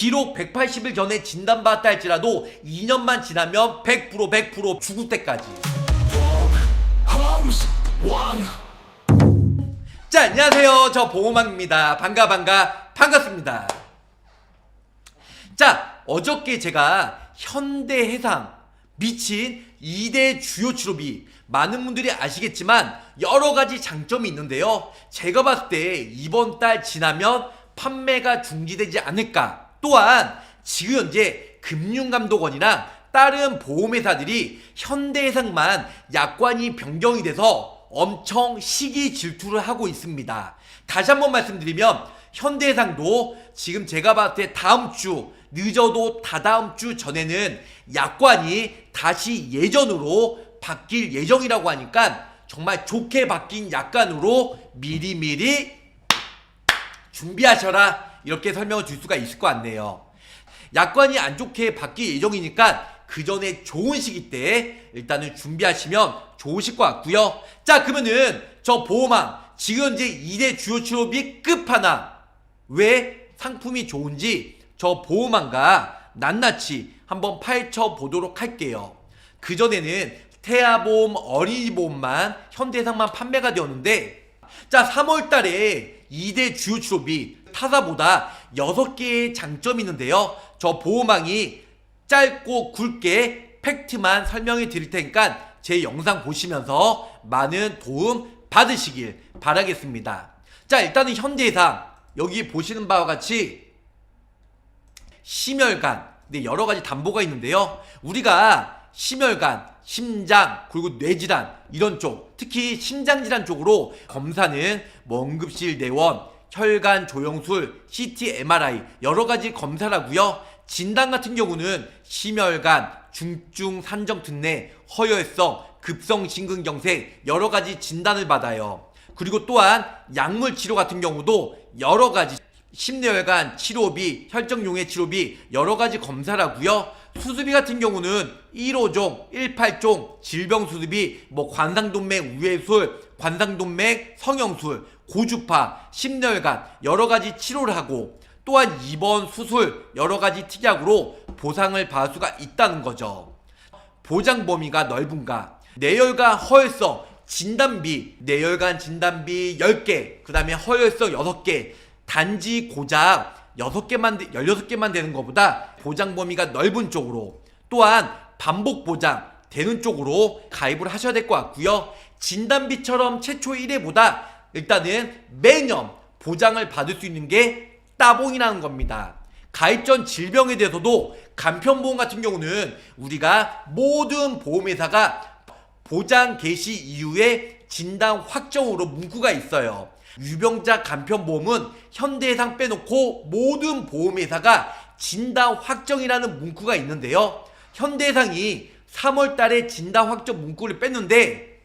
비록 180일 전에 진단받았다 할지라도 2년만 지나면 100% 죽을 때까지. 자, 안녕하세요. 저 보호망입니다. 반갑습니다. 자, 어저께 제가 현대해상 미친 2대 주요 치료비, 많은 분들이 아시겠지만 여러가지 장점이 있는데요, 제가 봤을 때 이번 달 지나면 판매가 중지되지 않을까. 또한 지금 현재 금융감독원이랑 다른 보험회사들이 현대해상만 약관이 변경이 돼서 엄청 시기 질투를 하고 있습니다. 다시 한번 말씀드리면 현대해상도 지금 제가 봤을 때 다음 주, 늦어도 다다음 주 전에는 약관이 다시 예전으로 바뀔 예정이라고 하니까 정말 좋게 바뀐 약관으로 미리미리 준비하셔라, 이렇게 설명을 줄 수가 있을 것 같네요. 약관이 안 좋게 바뀔 예정이니까 그 전에 좋은 시기 때 일단은 준비하시면 좋으실 것 같고요. 자, 그러면은 저 보호망 지금 이제 2대 주요 치료비 끝판왕, 왜 상품이 좋은지 저 보호망과 낱낱이 한번 파헤쳐 보도록 할게요. 그전에는 태아보험, 어린이보험만 현대해상만 판매가 되었는데, 자, 3월달에 2대 주요 치료비 타사보다 6개의 장점이 있는데요, 저 보호망이 짧고 굵게 팩트만 설명해 드릴 테니까 제 영상 보시면서 많은 도움 받으시길 바라겠습니다. 자, 일단은 현대해상 여기 보시는 바와 같이 심혈관, 네, 여러가지 담보가 있는데요, 우리가 심혈관, 심장, 그리고 뇌질환 이런 쪽, 특히 심장질환 쪽으로 검사는 뭐 응급실 내원, 혈관 조영술, CT, MRI 여러가지 검사를 하고요. 진단 같은 경우는 심혈관, 중증 산정특례, 허혈성, 급성심근경색 여러가지 진단을 받아요. 그리고 또한 약물 치료 같은 경우도 여러가지 심뇌혈관 치료비, 혈정용해 치료비 여러가지 검사를 하고요. 수술비 같은 경우는 1호종, 18종 질병수술비, 뭐 관상동맥 우회술, 관상동맥 성형술, 고주파, 심뇌혈관 여러가지 치료를 하고, 또한 입원, 수술 여러가지 특약으로 보상을 받을 수가 있다는 거죠. 보장 범위가 넓은가? 뇌혈관 허혈성 진단비, 뇌혈관 진단비 10개, 그 다음에 허혈성 6개, 단지 고작 16개만 되는 것보다 보장 범위가 넓은 쪽으로, 또한 반복 보장 되는 쪽으로 가입을 하셔야 될 것 같고요. 진단비처럼 최초 1회보다 일단은 매년 보장을 받을 수 있는 게 따봉이라는 겁니다. 가입 전 질병에 대해서도 간편보험 같은 경우는 우리가 모든 보험회사가 보장 개시 이후에 진단 확정으로 문구가 있어요. 유병자 간편보험은 현대해상 빼놓고 모든 보험회사가 진단 확정이라는 문구가 있는데요, 현대해상이 3월달에 진단 확정 문구를 뺐는데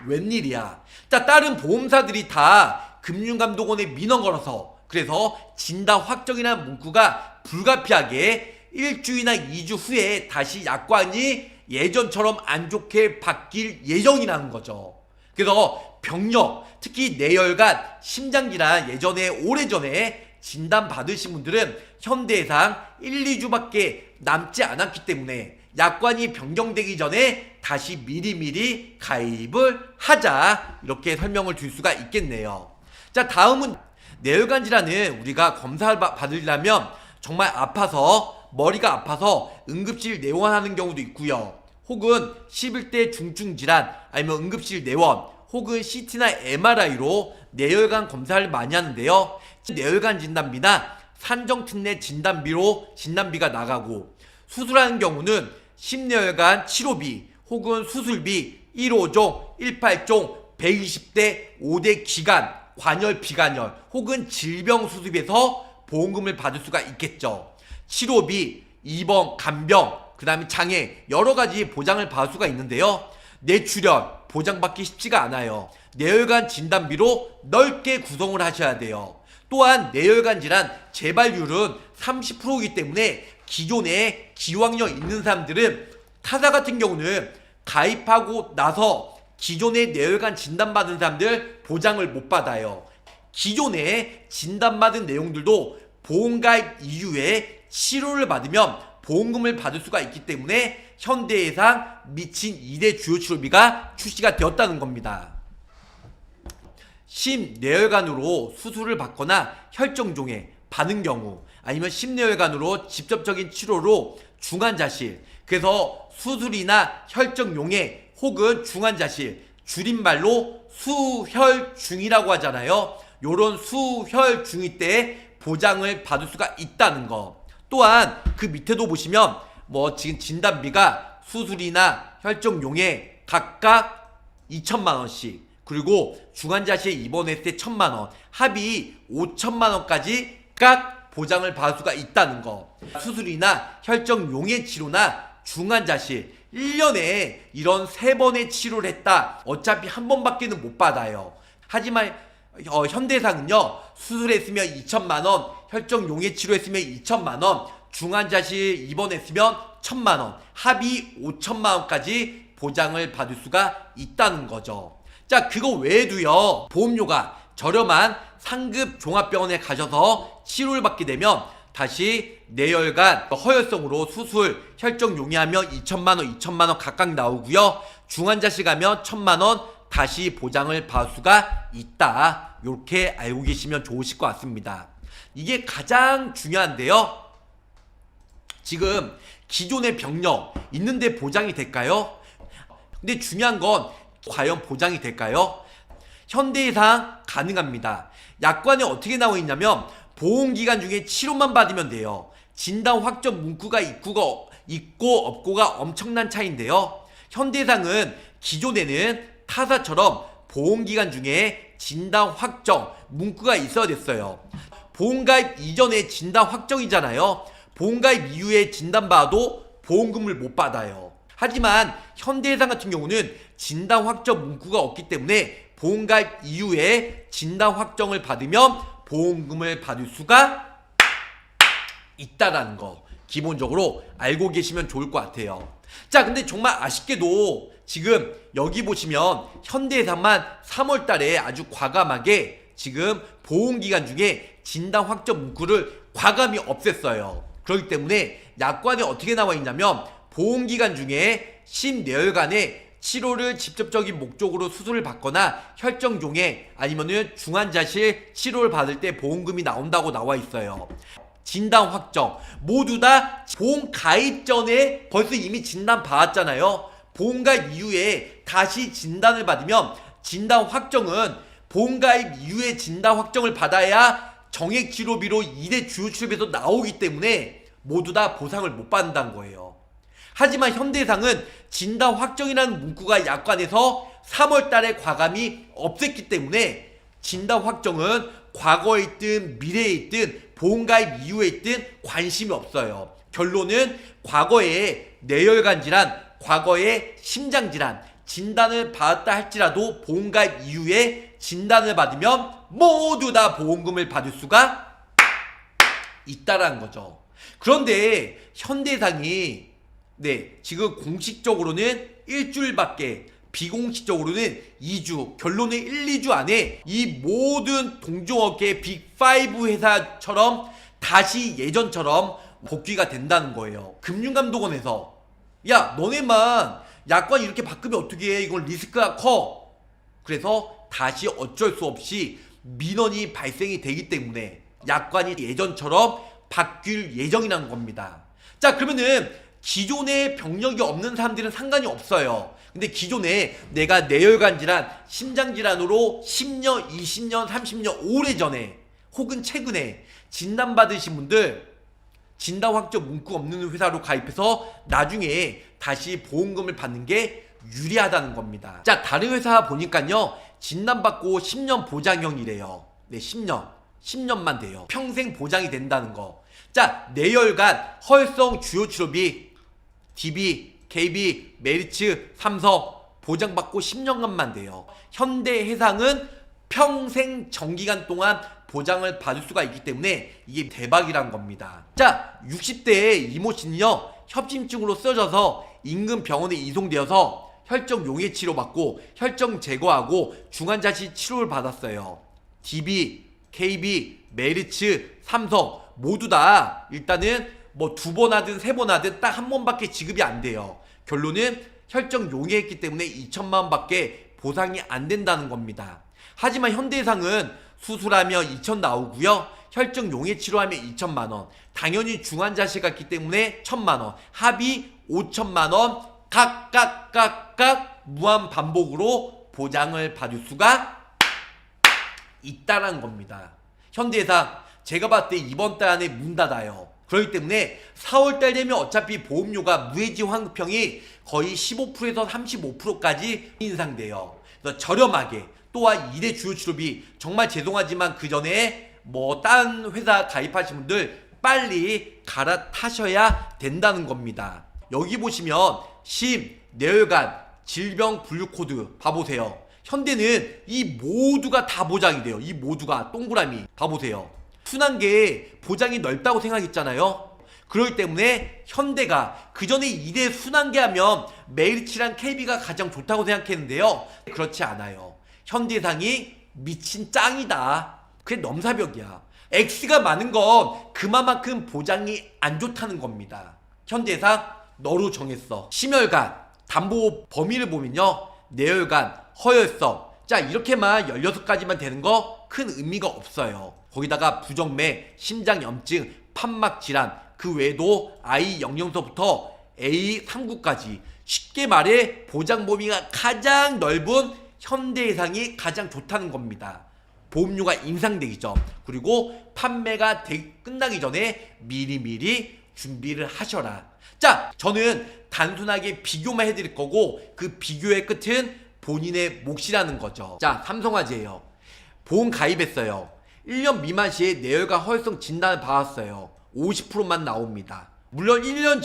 웬일이야. 자, 다른 보험사들이 다 금융감독원에 민원 걸어서, 그래서 진단 확정이라는 문구가 불가피하게 1주이나 2주 후에 다시 약관이 예전처럼 안 좋게 바뀔 예정이라는 거죠. 그래서 병력, 특히 뇌혈관, 심장질환 예전에 오래전에 진단 받으신 분들은 현대해상 1, 2주밖에 남지 않았기 때문에 약관이 변경되기 전에 다시 미리미리 가입을 하자, 이렇게 설명을 줄 수가 있겠네요. 자, 다음은 뇌혈관 질환은 우리가 검사를 받으려면 정말 아파서, 머리가 아파서 응급실 내원하는 경우도 있고요, 혹은 11대 중증 질환 아니면 응급실 내원, 혹은 CT나 MRI로 뇌혈관 검사를 많이 하는데요, 뇌혈관 진단비나 산정특례 진단비로 진단비가 나가고, 수술하는 경우는 심뇌혈관 치료비 혹은 수술비 1호종, 18종, 120대 5대 기간, 관열, 비관열 혹은 질병수술비에서 보험금을 받을 수가 있겠죠. 치료비, 입원, 간병, 그 다음에 장애 여러가지 보장을 받을 수가 있는데요, 뇌출혈 보장받기 쉽지가 않아요. 뇌혈관 진단비로 넓게 구성을 하셔야 돼요. 또한 뇌혈관 질환 재발률은 30%이기 때문에 기존에 기왕력 있는 사람들은, 타사 같은 경우는 가입하고 나서 기존에 뇌혈관 진단받은 사람들 보장을 못 받아요. 기존에 진단받은 내용들도 보험가입 이후에 치료를 받으면 보험금을 받을 수가 있기 때문에 현대해상 미친 2대 주요 치료비가 출시가 되었다는 겁니다. 심내혈관으로 수술을 받거나 혈정종에 받은 경우, 아니면 심내혈관으로 직접적인 치료로 중환자실, 그래서 수술이나 혈정용해 혹은 중환자실, 줄임말로 수혈중이라고 하잖아요. 요런 수혈중이 때 보장을 받을 수가 있다는 거. 또한 그 밑에도 보시면 지금 진단비가 수술이나 혈정용해 각각 2천만원씩, 그리고 중환자실에 입원했을 때 1천만원, 합의 5천만원까지 각 보장을 받을 수가 있다는 거. 수술이나 혈정용해 치료나 중환자실 1년에 이런 3번의 치료를 했다. 어차피 한 번밖에는 못 받아요. 하지만 현대해상은요, 수술했으면 2천만원, 혈정용해 치료했으면 2천만원, 중환자실 입원했으면 1천만원, 합의 5천만원까지 보장을 받을 수가 있다는 거죠. 자, 그거 외에도요, 보험료가 저렴한 상급 종합병원에 가셔서 치료를 받게 되면 다시 뇌혈관 허혈성으로 수술, 혈정 용이하면 2천만원, 2천만원 각각 나오고요. 중환자실 가면 1천만원 다시 보장을 받을 수가 있다. 이렇게 알고 계시면 좋으실 것 같습니다. 이게 가장 중요한데요. 지금 기존의 병력 있는데 보장이 될까요? 근데 중요한 건 과연 보장이 될까요? 현대해상 가능합니다. 약관에 어떻게 나와 있냐면 보험기간 중에 치료만 받으면 돼요. 진단 확정 문구가 있고 없고가 엄청난 차이인데요. 현대해상은 기존에는 타사처럼 보험기간 중에 진단 확정 문구가 있어야 됐어요. 보험가입 이전에 진단 확정이잖아요. 보험가입 이후에 진단받아도 보험금을 못 받아요. 하지만 현대해상 같은 경우는 진단 확정 문구가 없기 때문에 보험가입 이후에 진단 확정을 받으면 보험금을 받을 수가 있다라는 거 기본적으로 알고 계시면 좋을 것 같아요. 자, 근데 정말 아쉽게도 지금 여기 보시면 현대해상만 3월달에 아주 과감하게 지금 보험기간 중에 진단 확정 문구를 과감히 없앴어요. 그렇기 때문에 약관에 어떻게 나와 있냐면 보험기간 중에 심내혈관에 치료를 직접적인 목적으로 수술을 받거나 혈정종해 아니면은 중환자실 치료를 받을 때 보험금이 나온다고 나와 있어요. 진단 확정 모두 다 보험 가입 전에 벌써 이미 진단 받았잖아요. 보험 가입 이후에 다시 진단을 받으면 진단 확정은 보험 가입 이후에 진단 확정을 받아야 정액 치료비로 2대 주요 치료비에서 나오기 때문에 모두 다 보상을 못 받는다는 거예요. 하지만 현대해상은 진단 확정이라는 문구가 약관에서 3월달에 과감히 없앴기 때문에 진단 확정은 과거에 있든 미래에 있든 보험가입 이후에 있든 관심이 없어요. 결론은 과거에 뇌혈관 질환, 과거에 심장 질환 진단을 받았다 할지라도 보험가입 이후에 진단을 받으면 모두 다 보험금을 받을 수가 있다라는 거죠. 그런데 현대해상이 지금 공식적으로는 일주일밖에, 비공식적으로는 2주, 결론은 1, 2주 안에 이 모든 동종업계 빅5 회사처럼 다시 예전처럼 복귀가 된다는 거예요. 금융감독원에서 야, 너네만 약관 이렇게 바꾸면 어떻게 해? 이건 리스크가 커. 그래서 다시 어쩔 수 없이 민원이 발생이 되기 때문에 약관이 예전처럼 바뀔 예정이라는 겁니다. 자, 그러면은 기존에 병력이 없는 사람들은 상관이 없어요. 근데 기존에 내가 뇌혈관 질환, 심장 질환으로 10년, 20년, 30년 오래전에 혹은 최근에 진단받으신 분들 진단 확정 문구 없는 회사로 가입해서 나중에 다시 보험금을 받는 게 유리하다는 겁니다. 자, 다른 회사 보니까요, 진단받고 10년 보장형이래요. 네, 10년만 돼요. 평생 보장이 된다는 거. 자, 뇌혈관, 허혈성 주요 치료비 DB, KB, 메리츠, 삼성 보장받고 10년간만 돼요. 현대해상은 평생 정기간 동안 보장을 받을 수가 있기 때문에 이게 대박이란 겁니다. 자, 60대의 이모씨는요, 협심증으로 쓰러져서 인근 병원에 이송되어서 혈정 용해 치료받고 혈정 제거하고 중환자실 치료를 받았어요. DB, KB, 메리츠, 삼성 모두 다 일단은 뭐 2번 하든 3번 하든 딱 한 번밖에 지급이 안 돼요. 결론은 혈정 용해했기 때문에 2천만 원밖에 보상이 안 된다는 겁니다. 하지만 현대해상은 수술하면 2천 나오고요. 혈정 용해 치료하면 2천만 원. 당연히 중환자실 갔기 때문에 1천만 원. 합의 5천만 원 각각 무한 반복으로 보장을 받을 수가 있다는 겁니다. 현대해상 제가 봤을 때 이번 달 안에 문 닫아요. 그렇기 때문에 4월달 되면 어차피 보험료가 무해지 환급형이 거의 15%에서 35%까지 인상돼요. 그래서 저렴하게, 또한 2대 주요 치료비, 정말 죄송하지만 그 전에 뭐 딴 회사 가입하신 분들 빨리 갈아타셔야 된다는 겁니다. 여기 보시면 심, 뇌혈관, 질병 분류 코드 봐보세요. 현대는 이 모두가 다 보장이 돼요. 이 모두가 동그라미 봐보세요. 순환계에 보장이 넓다고 생각했잖아요. 그렇기 때문에 현대가 그 전에 2대 순환계 하면 메리츠랑 KB가 가장 좋다고 생각했는데요. 그렇지 않아요. 현대해상이 미친 짱이다. 그게 넘사벽이야. X가 많은 건 그만큼 보장이 안 좋다는 겁니다. 현대해상 너로 정했어. 심혈관 담보 범위를 보면요, 뇌혈관, 허혈성, 자 이렇게만 16가지만 되는 거 큰 의미가 없어요. 거기다가 부정맥, 심장염증, 판막질환, 그 외에도 I 영영서부터 A 3구까지, 쉽게 말해 보장 범위가 가장 넓은 현대해상이 가장 좋다는 겁니다. 보험료가 인상되기 전, 그리고 판매가 끝나기 전에 미리미리 준비를 하셔라. 자, 저는 단순하게 비교만 해드릴 거고 그 비교의 끝은 본인의 몫이라는 거죠. 자, 삼성화재예요. 보험 가입했어요. 1년 미만 시에 뇌혈관 허혈성 진단을 받았어요. 50%만 나옵니다. 물론 1년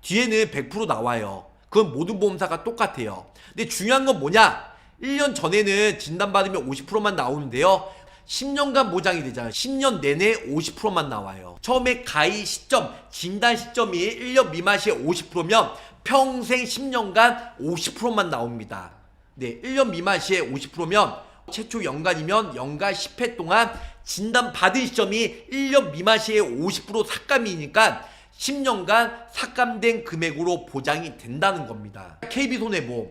뒤에는 100% 나와요. 그건 모든 보험사가 똑같아요. 근데 중요한 건 뭐냐? 1년 전에는 진단받으면 50%만 나오는데요. 10년간 보장이 되잖아요. 10년 내내 50%만 나와요. 처음에 가입 시점, 진단 시점이 1년 미만 시에 50%면 평생 10년간 50%만 나옵니다. 네, 1년 미만 시에 50%면 최초 연간이면 연간 10회 동안 진단 받은 시점이 1년 미만 시에 50% 삭감이니까 10년간 삭감된 금액으로 보장이 된다는 겁니다. KB손해보험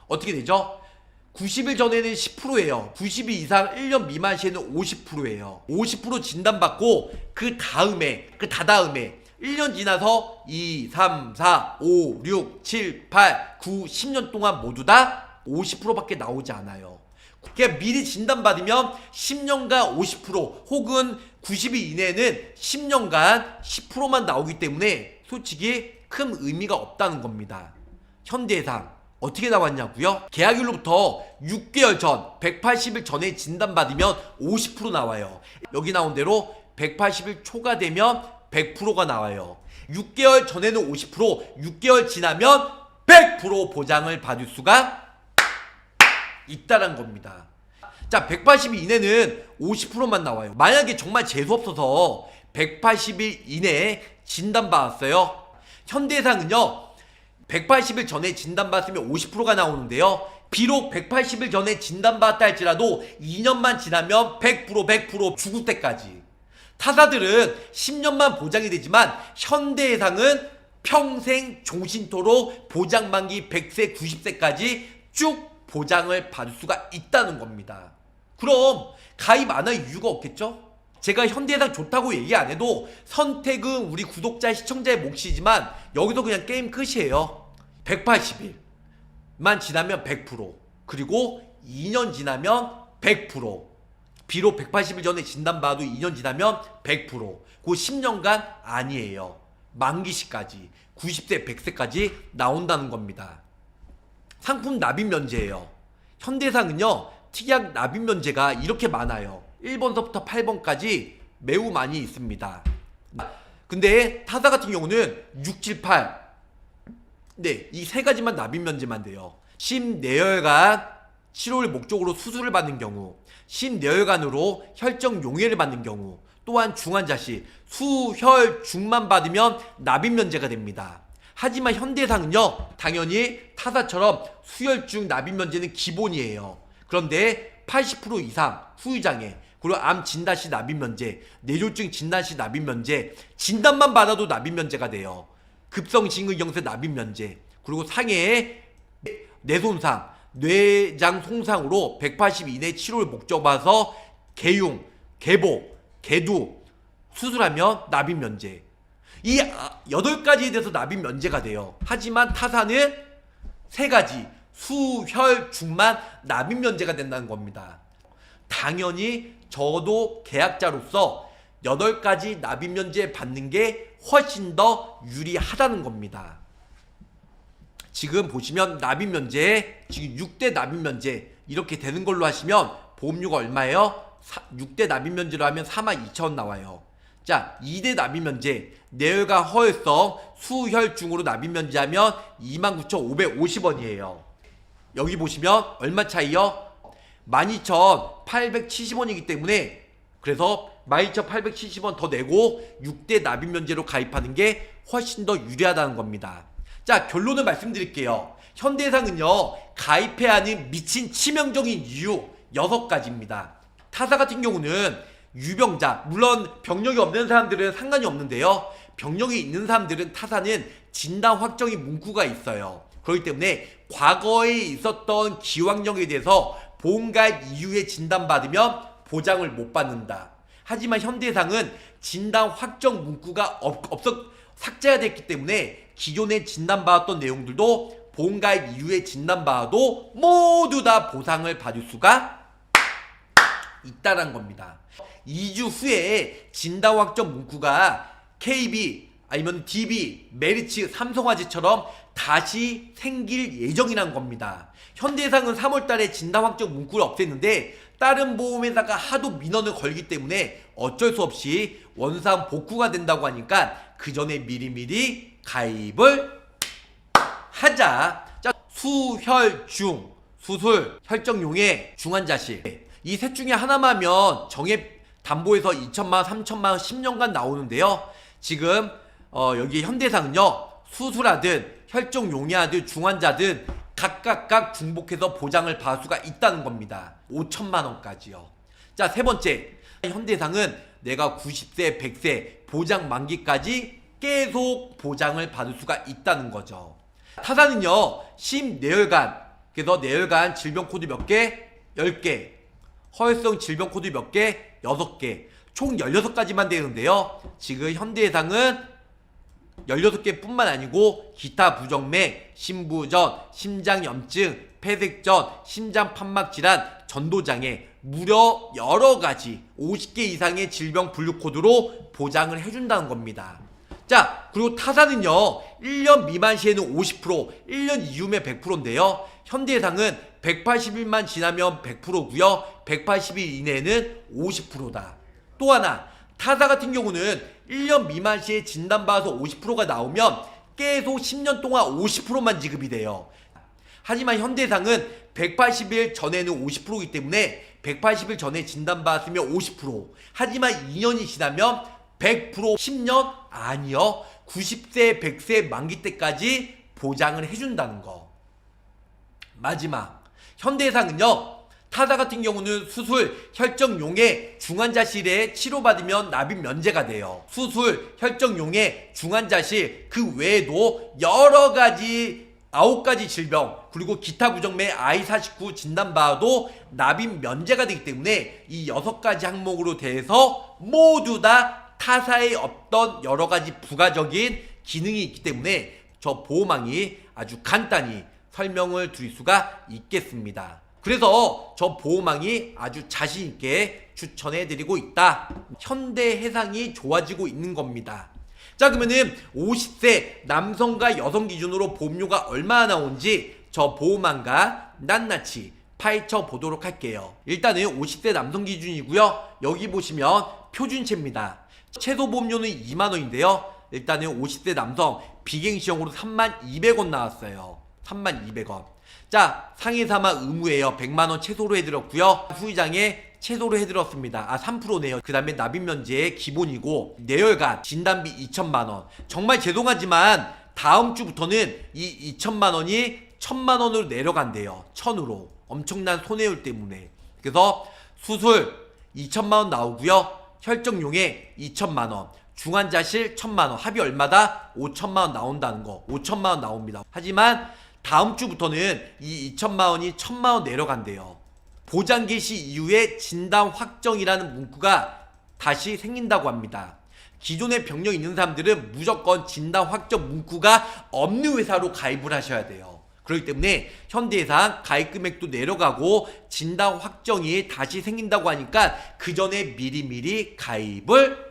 어떻게 되죠? 90일 전에는 10%예요. 90일 이상 1년 미만 시에는 50%예요. 50% 진단받고 그 다음에 1년 지나서 2, 3, 4, 5, 6, 7, 8, 9, 10년 동안 모두 다 50%밖에 나오지 않아요. 그러니까 미리 진단받으면 10년간 50% 혹은 90일 이내에는 10년간 10%만 나오기 때문에 솔직히 큰 의미가 없다는 겁니다. 현대해상 어떻게 나왔냐고요? 계약일로부터 6개월 전 180일 전에 진단받으면 50% 나와요. 여기 나온 대로 180일 초과되면 100%가 나와요. 6개월 전에는 50%, 6개월 지나면 100% 보장을 받을 수가 있다는 겁니다. 자, 180일 이내는 50%만 나와요. 만약에 정말 재수없어서 180일 이내에 진단받았어요. 현대해상은요 180일 전에 진단받았으면 50%가 나오는데요. 비록 180일 전에 진단받았다 할지라도 2년만 지나면 100% 죽을 때까지. 타사들은 10년만 보장이 되지만 현대해상은 평생 종신토록 보장 만기 100세 90세까지 쭉 보장을 받을 수가 있다는 겁니다. 그럼 가입 안 할 이유가 없겠죠? 제가 현대해상 좋다고 얘기 안 해도 선택은 우리 구독자 시청자의 몫이지만 여기서 그냥 게임 끝이에요. 180일만 지나면 100%, 그리고 2년 지나면 100%, 비록 180일 전에 진단받아도 2년 지나면 100%, 그 10년간 아니에요. 만기시까지 90세 100세까지 나온다는 겁니다. 상품 납입 면제예요. 현대해상은요 특약 납입 면제가 이렇게 많아요. 1번서부터 8번까지 매우 많이 있습니다. 근데 타사 같은 경우는 6, 7, 8, 네, 이 세 가지만 납입 면제만 돼요. 심뇌혈관 치료를 목적으로 수술을 받는 경우, 심뇌혈관으로 혈정 용해를 받는 경우, 또한 중환자실 수혈중만 받으면 납입 면제가 됩니다. 하지만 현대해상은요 당연히 타사처럼 수혈중 납입 면제는 기본이에요. 그런데 80% 이상 후유장애, 그리고 암 진단 시 납입 면제, 뇌졸중 진단 시 납입 면제, 진단만 받아도 납입 면제가 돼요. 급성 심근경색 납입 면제, 그리고 상해의 뇌손상, 뇌장 손상으로 180 이내 치료를 목적 봐서 개융, 개보, 개두 수술하면 납입 면제. 이 8가지에 대해서 납입 면제가 돼요. 하지만 타사는 3가지 수혈중만 납입 면제가 된다는 겁니다. 당연히 저도 계약자로서 8가지 납입 면제 받는 게 훨씬 더 유리하다는 겁니다. 지금 보시면 납입 면제, 지금 6대 납입 면제 이렇게 되는 걸로 하시면 보험료가 얼마예요? 6대 납입 면제로 하면 42,000원 나와요. 자, 2대 납입 면제, 뇌혈관 허혈성 수혈중으로 납입 면제하면 29,550원이에요. 여기 보시면 얼마 차이요? 12,870원이기 때문에 그래서 12,870원 더 내고 6대 납입 면제로 가입하는 게 훨씬 더 유리하다는 겁니다. 자, 결론을 말씀드릴게요. 현대해상은요, 가입해야 하는 미친 치명적인 이유 6가지입니다. 타사 같은 경우는 유병자, 물론 병력이 없는 사람들은 상관이 없는데요, 병력이 있는 사람들은 타사는 진단 확정이 문구가 있어요. 그렇기 때문에 과거에 있었던 기왕력에 대해서 보험가입 이후에 진단받으면 보장을 못 받는다. 하지만 현대해상은 진단 확정 문구가 삭제가 됐기 때문에 기존에 진단받았던 내용들도 보험가입 이후에 진단받아도 모두 다 보상을 받을 수가 있다는 겁니다. 2주 후에 진단 확정 문구가 KB 아니면 DB, 메리츠, 삼성화재처럼 다시 생길 예정이란 겁니다. 현대해상은 3월달에 진단 확정 문구를 없앴는데 다른 보험회사가 하도 민원을 걸기 때문에 어쩔 수 없이 원상 복구가 된다고 하니까 그 전에 미리미리 가입을 하자. 자, 수혈중, 수술, 혈정용해, 중환자실 이 셋 중에 하나만 하면 정액 담보에서 2천만원, 3천만원 10년간 나오는데요. 지금 여기 현대해상은요, 수술하든 혈정용해하든 중환자든 각각 중복해서 보장을 받을 수가 있다는 겁니다. 5천만원까지요. 자, 세 번째, 현대해상은 내가 90세, 100세 보장 만기까지 계속 보장을 받을 수가 있다는 거죠. 타사는요, 심뇌혈관, 그래서 뇌혈관 질병 코드 몇 개? 10개. 허혈성 질병 코드 몇 개? 6개. 총 16가지만 되는데요. 지금 현대해상은 16개 뿐만 아니고 기타 부정맥, 심부전, 심장염증, 폐색전, 심장판막질환, 전도장애 무려 여러가지 50개 이상의 질병 분류 코드로 보장을 해준다는 겁니다. 자, 그리고 타사는요, 1년 미만 시에는 50%, 1년 이후면 100%인데요. 현대해상은 180일만 지나면 100%고요. 180일 이내에는 50%다. 또 하나, 타사 같은 경우는 1년 미만 시에 진단받아서 50%가 나오면 계속 10년 동안 50%만 지급이 돼요. 하지만 현대해상은 180일 전에는 50%이기 때문에 180일 전에 진단받았으면 50%. 하지만 2년이 지나면 100%, 10년? 아니요. 90세, 100세 만기 때까지 보장을 해준다는 거. 마지막, 현대해상은요, 타사 같은 경우는 수술, 혈정용해, 중환자실에 치료받으면 납입 면제가 돼요. 수술, 혈정용해, 중환자실 그 외에도 여러가지 9가지 질병 그리고 기타 부정맥 I49 진단받아도 납입 면제가 되기 때문에 이 6가지 항목으로 대해서 모두 다 타사에 없던 여러가지 부가적인 기능이 있기 때문에 저 보호망이 아주 간단히 설명을 드릴 수가 있겠습니다. 그래서 저 보호망이 아주 자신있게 추천해드리고 있다. 현대해상이 좋아지고 있는 겁니다. 자, 그러면은 50세 남성과 여성 기준으로 보험료가 얼마나 나오는지 저 보호망과 낱낱이 파헤쳐 보도록 할게요. 일단은 50세 남성 기준이고요. 여기 보시면 표준체입니다. 최소 보험료는 2만원인데요. 일단은 50세 남성 비갱시형으로 32,000원 나왔어요. 32,000원. 자, 상해 사망 의무예요. 100만원 최소로 해드렸고요. 후유장애 최소로 해드렸습니다. 3%네요. 그 다음에 납입면제 기본이고 뇌혈관 진단비 2천만원. 정말 죄송하지만 다음 주부터는 이 2천만원이 1,000만원으로 내려간대요. 1,000으로. 엄청난 손해율 때문에. 그래서 수술 2천만 원 나오고요. 혈정용해 2천만 원, 중환자실 1천만 원, 합이 얼마다? 5천만 원 나온다는 거. 5천만 원 나옵니다. 하지만 다음 주부터는 이 2천만 원이 1천만 원 내려간대요. 보장 개시 이후에 진단 확정이라는 문구가 다시 생긴다고 합니다. 기존에 병력 있는 사람들은 무조건 진단 확정 문구가 없는 회사로 가입을 하셔야 돼요. 그렇기 때문에 현대해상 가입 금액도 내려가고 진단 확정이 다시 생긴다고 하니까 그 전에 미리미리 가입을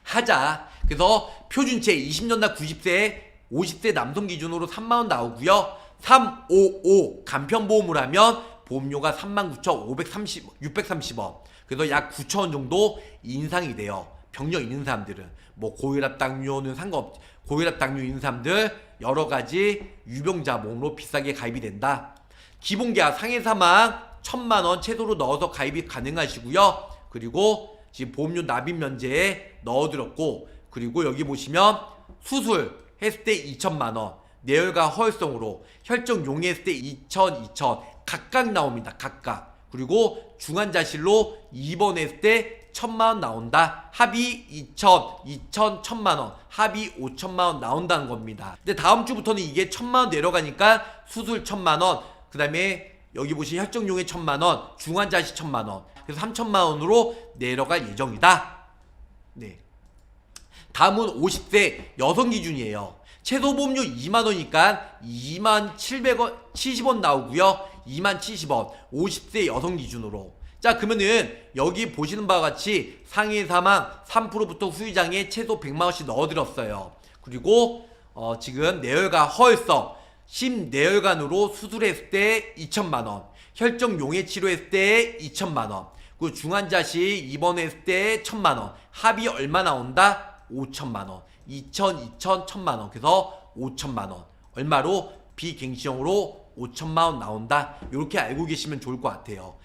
하자. 그래서 표준체 20년 날 90세 50세 남성 기준으로 3만원 나오고요. 355 간편보험을 하면 보험료가 39,630원. 그래서 약 9,000원 정도 인상이 돼요. 병력 있는 사람들은 뭐 고혈압 당뇨는 상관없. 고혈압 당뇨 있는 사람들 여러가지 유병자 보험으로 비싸게 가입이 된다. 기본계약 상해 사망 1,000만원 최소로 넣어서 가입이 가능하시고요. 그리고 지금 보험료 납입 면제에 넣어드렸고, 그리고 여기 보시면 수술 했을 때 2천만원, 뇌혈관 허혈성으로 혈정 용해했을 때 2,000 각각 나옵니다. 각각. 그리고 중환자실로 입원했을 때 1,000만원 나온다. 합의 1,000만원, 합의 5천만원 나온다는 겁니다. 근데 다음 주부터는 이게 1,000만원 내려가니까 수술 1,000만원, 그 다음에 여기 보시면 혈정용해 1,000만원, 중환자실 1,000만원, 그래서 3,000만원으로 내려갈 예정이다. 네. 다음은 50세 여성 기준이에요. 최소 보험료 2만원이니까 27,070원 나오고요. 20,070원 50세 여성 기준으로. 자, 그러면은 여기 보시는 바와 같이 상해 사망 3%부터 후유장애 최소 100만원씩 넣어드렸어요. 그리고 지금 뇌혈관 허혈성 심뇌혈관으로 수술했을 때 2천만원, 혈정 용해 치료했을 때 2천만원, 그리고 중환자실 입원했을 때 1,000만원, 합이 얼마 나온다? 5천만원, 2,000, 1,000만원, 그래서 5천만원. 얼마로? 비갱신형으로 5천만원 나온다. 이렇게 알고 계시면 좋을 것 같아요.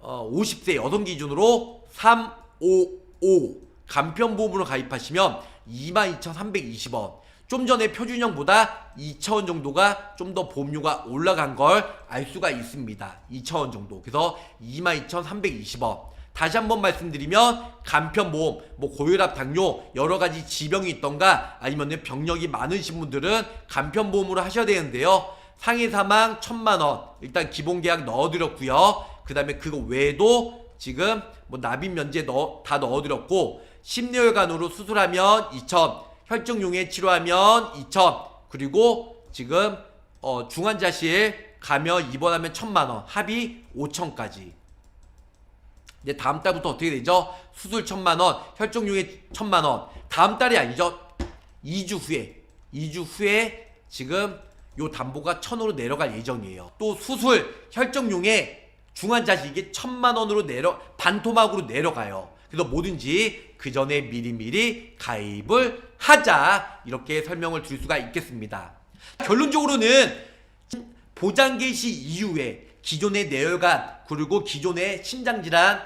50세 여성 기준으로 355 간편보험으로 가입하시면 22,320원. 좀 전에 표준형보다 2,000원 정도가 좀 더 보험료가 올라간 걸 알 수가 있습니다. 2,000원 정도. 그래서 22,320원. 다시 한번 말씀드리면 간편보험, 뭐 고혈압, 당뇨, 여러가지 지병이 있던가 아니면 병력이 많으신 분들은 간편보험으로 하셔야 되는데요. 상해 사망 1,000만원 일단 기본계약 넣어드렸고요. 그 다음에 그거 외에도 지금 뭐 납입 면제 다 넣어드렸고, 심뇌혈관으로 수술하면 2,000, 혈정용해 치료하면 2,000, 그리고 지금 중환자실 가면 입원하면 1,000만원, 합의 5,000까지. 이제 다음 달부터 어떻게 되죠? 수술 1,000만원, 혈정용해 1,000만원. 다음 달이 아니죠. 2주 후에 지금 요 담보가 1,000으로 내려갈 예정이에요. 또 수술 혈정용해 중환자실 이게 1,000만원으로 반토막으로 내려가요. 그래서 뭐든지 그 전에 미리미리 가입을 하자, 이렇게 설명을 드릴 수가 있겠습니다. 결론적으로는 보장 개시 이후에 기존의 뇌혈관 그리고 기존의 심장질환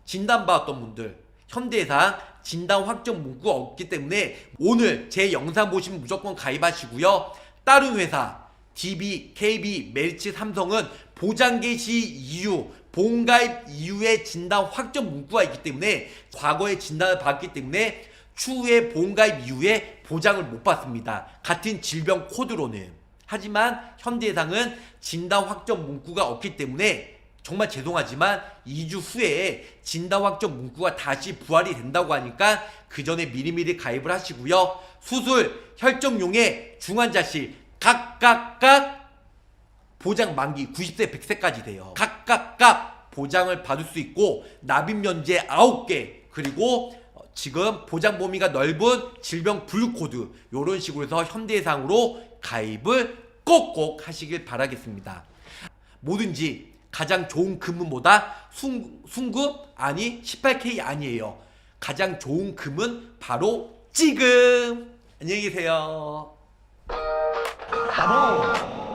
진단받았던 분들 현대해상 진단 확정 문구가 없기 때문에 오늘 제 영상 보시면 무조건 가입하시고요. 다른 회사 DB, KB, 메리츠, 삼성은 보장 개시 이후 보험가입 이후에 진단 확정 문구가 있기 때문에 과거에 진단을 받았기 때문에 추후에 보험가입 이후에 보장을 못 받습니다. 같은 질병 코드로는. 하지만 현대해상은 진단 확정 문구가 없기 때문에 정말 죄송하지만 2주 후에 진단 확정 문구가 다시 부활이 된다고 하니까 그 전에 미리미리 가입을 하시고요. 수술, 혈정용해, 중환자실 각각 보장 만기 90세 100세까지 돼요. 각각 보장을 받을 수 있고 납입 면제 9개, 그리고 지금 보장 범위가 넓은 질병 분류 코드, 이런 식으로 해서 현대해상으로 가입을 꼭꼭 하시길 바라겠습니다. 뭐든지 가장 좋은 금은보다 순금 아니 18K 아니에요. 가장 좋은 금은 바로 지금. 안녕히 계세요. 가보.